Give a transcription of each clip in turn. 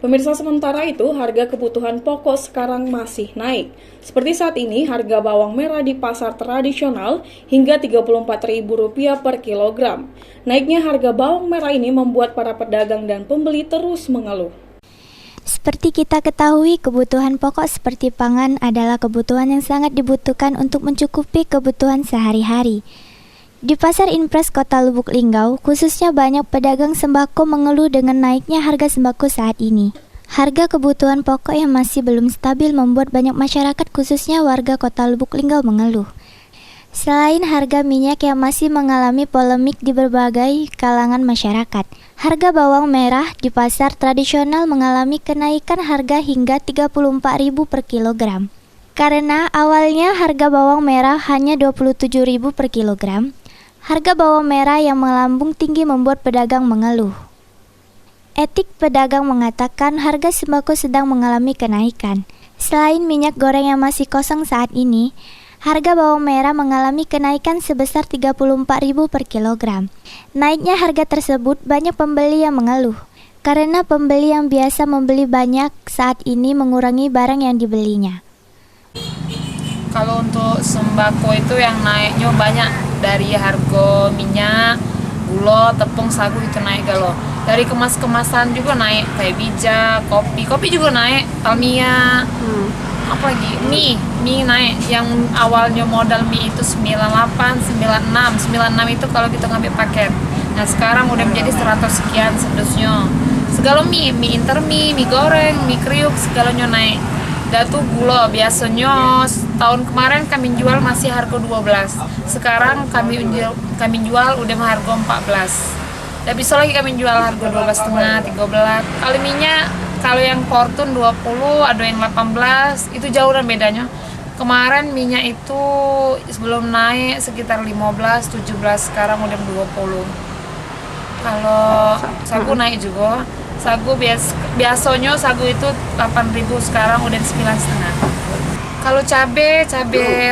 Pemirsa, sementara itu harga kebutuhan pokok sekarang masih naik. Seperti saat ini harga bawang merah di pasar tradisional hingga Rp34.000 per kilogram. Naiknya harga bawang merah ini membuat para pedagang dan pembeli terus mengeluh. Seperti kita ketahui, kebutuhan pokok seperti pangan adalah kebutuhan yang sangat dibutuhkan untuk mencukupi kebutuhan sehari-hari. Di Pasar Impres Kota Lubuk Linggau, khususnya banyak pedagang sembako mengeluh dengan naiknya harga sembako saat ini. Harga kebutuhan pokok yang masih belum stabil membuat banyak masyarakat khususnya warga Kota Lubuk Linggau mengeluh. Selain harga minyak yang masih mengalami polemik di berbagai kalangan masyarakat, harga bawang merah di pasar tradisional mengalami kenaikan harga hingga Rp34.000 per kilogram. Karena awalnya harga bawang merah hanya Rp27.000 per kilogram, harga bawang merah yang melambung tinggi membuat pedagang mengeluh. Etik pedagang mengatakan harga sembako sedang mengalami kenaikan. Selain minyak goreng yang masih kosong saat ini, harga bawang merah mengalami kenaikan sebesar Rp34.000 per kilogram. Naiknya harga tersebut banyak pembeli yang mengeluh, karena pembeli yang biasa membeli banyak saat ini mengurangi barang yang dibelinya. Kalau untuk sembako itu yang naiknya banyak, dari harga minyak, gula, tepung, sagu itu naik galau. Dari kemasan juga naik, kayak bijak, kopi juga naik, Tamiya. Apalagi mie naik, yang awalnya modal mie itu 98, 96 itu kalau kita ngambil paket. Nah sekarang udah menjadi 100 sekian sedusnya. Segala mie intermie, mie goreng, mie kriuk, segalanya naik. Dan tuh gula biasanya tahun kemarin kami jual masih harga 12. Sekarang kami jual udah harga 14. Dan bisa lagi kami jual harga 12,5, 13. Kalau minyak, kalau yang Fortune 20, ada yang 18, itu jauh dan bedanya. Kemarin minyak itu sebelum naik sekitar 15, 17, sekarang udah 20. Kalau sagu naik juga. Sagu biasanya sagu itu 8.000, sekarang udah 9,5. Kalau cabe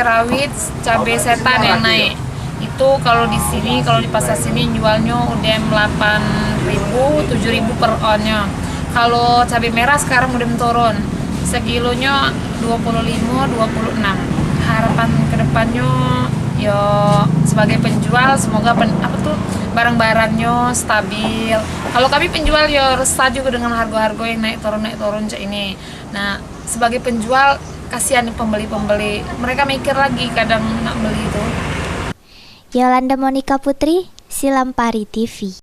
rawit, cabe setan yang naik. Itu kalau di sini, kalau di pasar sini jualnya udah 8.000, 7.000 per onnya. Kalau cabai merah sekarang udah turun, sekilonya 25, 26. Harapan kedepannya ya sebagai penjual semoga barang-barangnya stabil. Kalau kami penjual ya resah juga dengan harga-harga yang naik turun cak ini. Nah sebagai penjual kasihan pembeli-pembeli, mereka mikir lagi kadang nak beli itu. Yolanda Monika Putri, Silampari TV.